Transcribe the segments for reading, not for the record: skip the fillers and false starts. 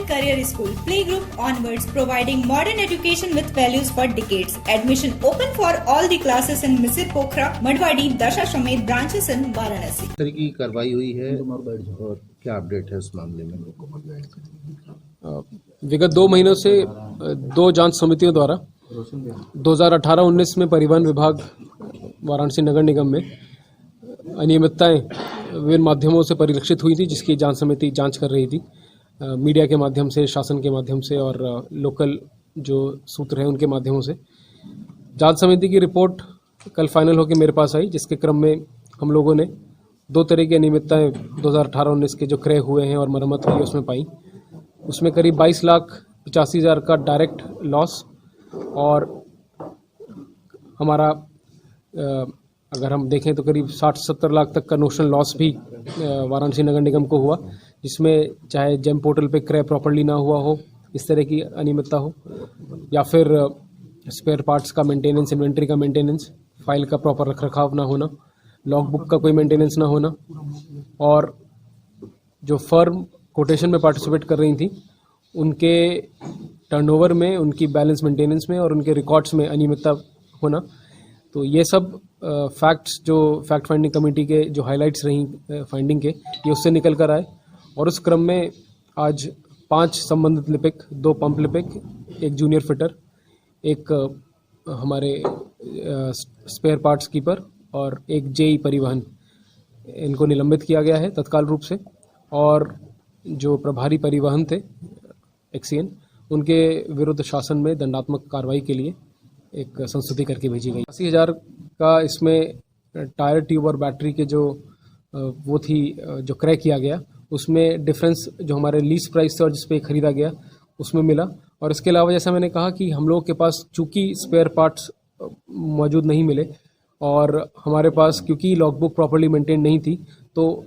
Career School, Playgroup onwards, providing modern education with values for decades. Admission open for all the classes in Misir Pokhara, Madwadi, Dasashamed branches in Varanasi. इस तरह की कार्रवाई हुई है और क्या update है उस मामले में? विगत 2 महीनों से 2 जांच समितियों द्वारा 2018-19 में परिवहन विभाग वाराणसी नगर निगम में अनियमितताएं विभिन्न माध्यमों से परिलक्षित हुई थी, जिसकी जांच समिति जांच कर रही थी। मीडिया के माध्यम से, शासन के माध्यम से और लोकल जो सूत्र हैं उनके माध्यमों से जांच समिति की रिपोर्ट कल फाइनल होकर मेरे पास आई, जिसके क्रम में हम लोगों ने 2 तरह की अनियमितताएं 2018-19 के जो क्रय हुए हैं और मरम्मत हुई है उसमें पाई। उसमें करीब 22,85,000 का डायरेक्ट लॉस और हमारा अगर हम देखें तो करीब 60-70 लाख तक का नोशनल लॉस भी वाराणसी नगर निगम को हुआ, जिसमें चाहे जेम पोर्टल पे क्रय प्रॉपर्ली ना हुआ हो, इस तरह की अनियमितता हो, या फिर स्पेयर पार्ट्स का मेंटेनेंस, इन्वेंट्री का मेंटेनेंस, फाइल का प्रॉपर रखरखाव ना होना, लॉग बुक का कोई मेंटेनेंस ना होना, और जो फर्म कोटेशन में पार्टिसिपेट कर रही थी उनके टर्नओवर में, उनकी बैलेंस मेंटेनेंस में और उनके रिकॉर्ड्स में अनियमितता होना। तो ये सब फैक्ट्स जो फैक्ट फाइंडिंग कमेटी के जो हाइलाइट्स रही फाइंडिंग के, ये उससे निकल कर आए। और उस क्रम में आज 5 संबंधित लिपिक, 2 पंप लिपिक, 1 जूनियर फिटर, 1 हमारे स्पेयर पार्ट्स कीपर और 1 जेई परिवहन, इनको निलंबित किया गया है तत्काल रूप से। और जो प्रभारी परिवहन थे एक्सीएन, उनके विरुद्ध शासन में दंडात्मक कार्रवाई के लिए एक संस्तुति करके भेजी गई। 80,000 का इसमें टायर, ट्यूब और बैटरी के जो वो थी जो क्रय किया गया, उसमें डिफरेंस जो हमारे लीज प्राइस से और जिस पे खरीदा गया उसमें मिला। और इसके अलावा जैसा मैंने कहा कि हम लोगों के पास चूंकि स्पेयर पार्ट्स मौजूद नहीं मिले और हमारे पास क्योंकि लॉगबुक प्रॉपर्ली मेंटेन नहीं थी, तो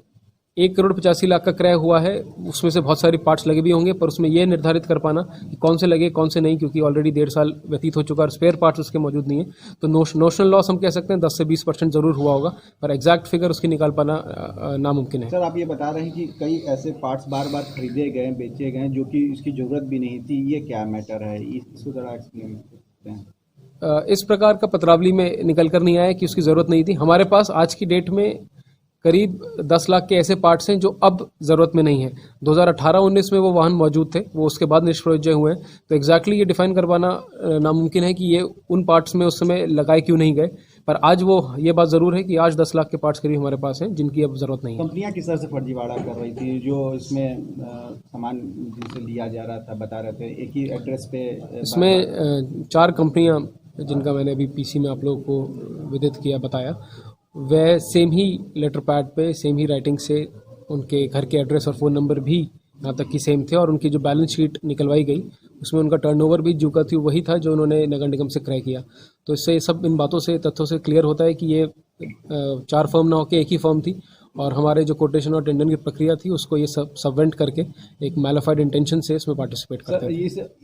1,85,00,000 का क्रय हुआ है। उसमें से बहुत सारे पार्ट्स लगे भी होंगे, पर उसमें यह निर्धारित कर पाना कि कौन से लगे कौन से नहीं, क्योंकि ऑलरेडी 1.5 साल व्यतीत हो चुका और स्पेयर पार्ट्स उसके मौजूद नहीं है, तो नोशनल लॉस हम कह सकते हैं 10 से 20% जरूर हुआ होगा, पर एग्जैक्ट फिगर उसकी निकाल पाना नामुमकिन है। सर, आप ये बता रहे हैं कि कई ऐसे पार्ट्स बार बार खरीदे गए, बेचे गए, जो कि इसकी जरूरत भी नहीं थी, ये क्या मैटर है? इसको जरा एक्सप्लेन करते हैं। इस प्रकार का पत्रावली में निकल कर नहीं आया कि उसकी जरूरत नहीं थी। हमारे पास आज की डेट में करीब 10 लाख के ऐसे पार्ट्स हैं जो अब जरूरत में नहीं है। 2018-19 में वो वाहन मौजूद थे, वो उसके बाद निष्प्रयोज्य हुए हैं। तो एग्जैक्टली ये डिफाइन कर पाना नामुमकिन है कि ये उन पार्ट्स में उस समय लगाए क्यों नहीं गए। पर आज वो ये बात जरूर है कि आज 10 लाख के पार्ट्स करीब हमारे पास हैं जिनकी अब जरूरत नहीं है। कंपनियां किस तरह से फर्जीवाड़ा कर रही थी? जो इसमें सामान जिनसे लिया जा रहा था, बता रहे थे एक ही एड्रेस पे। इसमें 4 कंपनियां जिनका मैंने अभी पीसी में आप लोगों को विदित किया, बताया, वह सेम ही लेटर पैड पे, सेम ही राइटिंग से उनके घर के एड्रेस और फ़ोन नंबर भी यहाँ तक कि सेम थे। और उनकी जो बैलेंस शीट निकलवाई गई उसमें उनका टर्नओवर भी जो का थी वही था जो उन्होंने नगर निगम से क्रय किया। तो इससे सब इन बातों से, तथ्यों से क्लियर होता है कि ये 4 फर्म ना होकर एक ही फर्म थी, और हमारे जो कोटेशन और टेंडर की प्रक्रिया थी उसको ये सब सबवेंट करके एक मैलिफाइड इंटेंशन से इसमें पार्टिसिपेट करते हैं।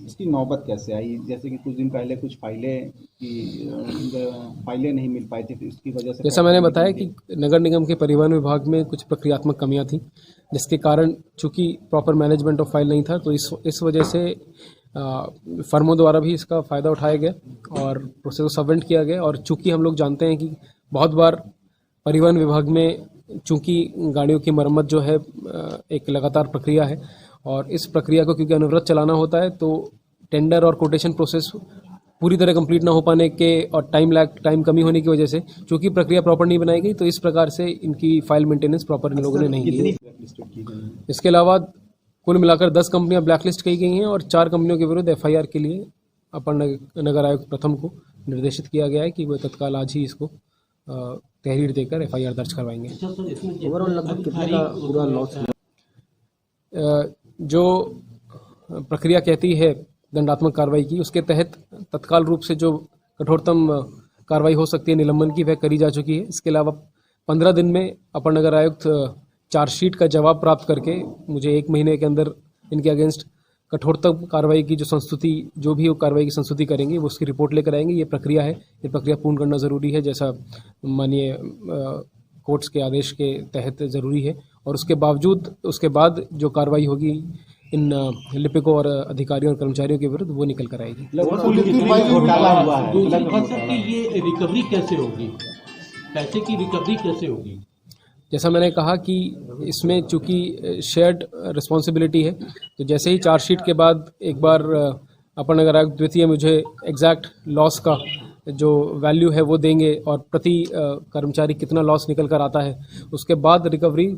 इसकी नौबत कैसे आई? जैसे कि कुछ दिन पहले कुछ फाइलें नहीं मिल पाई थी, इसकी वजह से। जैसा मैंने बताया कि नगर निगम के परिवहन विभाग में कुछ प्रक्रियात्मक कमियां थी, जिसके कारण चूंकि प्रॉपर मैनेजमेंट ऑफ फाइल नहीं था, तो इस वजह से फर्मों द्वारा भी इसका फ़ायदा उठाया गया और प्रोसेस को सबवेंट किया गया। और चूंकि हम लोग जानते हैं कि बहुत बार परिवहन विभाग में चूंकि गाड़ियों की मरम्मत जो है एक लगातार प्रक्रिया है, और इस प्रक्रिया को क्योंकि अनवरत चलाना होता है, तो टेंडर और कोटेशन प्रोसेस पूरी तरह कंप्लीट ना हो पाने के और टाइम कमी होने की वजह से चूंकि प्रक्रिया प्रॉपर नहीं बनाई गई, तो इस प्रकार से इनकी फाइल मेंटेनेंस प्रॉपर इन लोगों ने नहीं की। इसके अलावा कुल मिलाकर 10 कंपनियां ब्लैकलिस्ट की गई हैं और 4 कंपनियों के विरुद्ध एफआईआर के लिए अपर नगर आयुक्त प्रथम को निर्देशित किया गया है कि वह तत्काल आज ही इसको तहरीर देकर एफआईआर दर्ज करवाएंगे। ओवरऑल लगभग कितने का पूरा लॉस है? जो प्रक्रिया कहती है दंडात्मक कार्रवाई की, उसके तहत तत्काल रूप से जो कठोरतम कार्रवाई हो सकती है निलंबन की, वह करी जा चुकी है। इसके अलावा 15 दिन में अपर नगर आयुक्त चार्जशीट का जवाब प्राप्त करके मुझे 1 महीने के अंदर इनके अगेंस्ट कठोरतम कार्रवाई की जो संस्तुति, जो भी वो कार्रवाई की संस्तुति करेंगे वो उसकी रिपोर्ट लेकर आएंगे। ये प्रक्रिया है, ये प्रक्रिया पूर्ण करना ज़रूरी है, जैसा माननीय कोर्ट्स के आदेश के तहत ज़रूरी है। और उसके बाद जो कार्रवाई होगी इन लिपिकों और अधिकारियों और कर्मचारियों के विरुद्ध वो निकल कर आएगी। लगभग कितनी घोटाला हुआ है? दूसरी सर कि ये रिकवरी कैसे होगी, पैसे की रिकवरी कैसे होगी? जैसा मैंने कहा कि इसमें चूंकि शेयर्ड रिस्पॉन्सिबिलिटी है, तो जैसे ही चार्जशीट के बाद एक बार अपर नगर आयुक्त द्वितीय मुझे एग्जैक्ट लॉस का जो वैल्यू है वो देंगे और प्रति कर्मचारी कितना लॉस निकल कर आता है, उसके बाद रिकवरी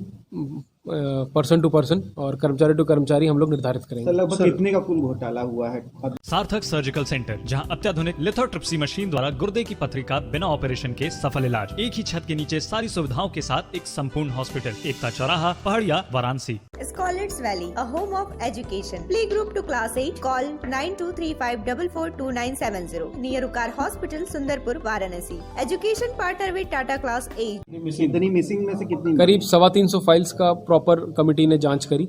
पर्सन टू पर्सन और कर्मचारी टू कर्मचारी हम लोग निर्धारित सर करेंगे। लगभग कितने का कुल घोटाला हुआ है? सार्थक सर्जिकल सेंटर, जहां अत्याधुनिक लिथोट्रिप्सी मशीन द्वारा गुर्दे की पथरी का बिना ऑपरेशन के सफल इलाज, एक ही छत के नीचे सारी सुविधाओं के साथ एक संपूर्ण हॉस्पिटल, एकता चौराहा, पहाड़िया, Varanasi. Scholars Valley, a home of education. Playgroup to class 8. Call 9235442970. Near Ukar Hospital, Sundarpur, Varanasi. Education partner with Tata Class 8. कितनी मिसिंग में से कितनी? करीब 350 फाइल्स का प्रॉपर कमेटी ने जांच करी।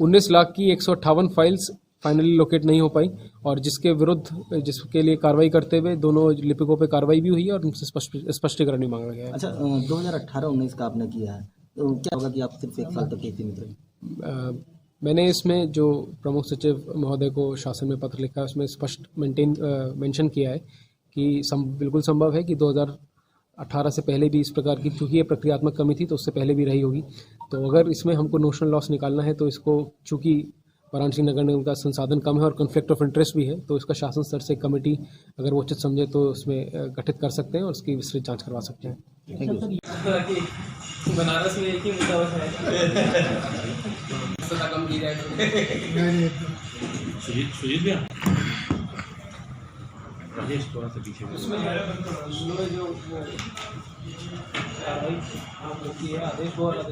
19 लाख की 158 फाइल्स फाइनली लोकेट नहीं हो पाई और जिसके विरुद्ध जिसके लिए कार्रवाई करते हुए दोनों लिपिकों पे कार्रवाई भी हुई है और उनसे स्पष्टीकरण भी मांगा गया है। अच्छा, 2018-19 का आपने किया है, तो क्या होगा कि आप सिर्फ 1 साल तक ही सीमित रहेंगे? मैंने इसमें जो प्रमुख सचिव महोदय को शासन में पत्र लिखा है उसमें स्पष्ट मेंशन किया है कि बिल्कुल संभव है कि 2018 से पहले भी इस प्रकार की, चूंकि ये प्रक्रियात्मक कमी थी तो उससे पहले भी रही होगी। तो अगर इसमें हमको नोशनल लॉस निकालना है तो इसको, चूंकि वाराणसी नगर निगम का संसाधन कम है और कॉन्फ्लिक्ट ऑफ इंटरेस्ट भी है, तो इसका शासन स्तर से कमेटी अगर वो उचित समझे तो उसमें गठित कर सकते हैं और उसकी विस्तृत जांच करवा सकते हैं। बनारस में एक ही मुद्दा है, कम की जाए थोड़ा सा पीछे उसमें जो कार्रवाई आप लोग की है, आदेश वो वाला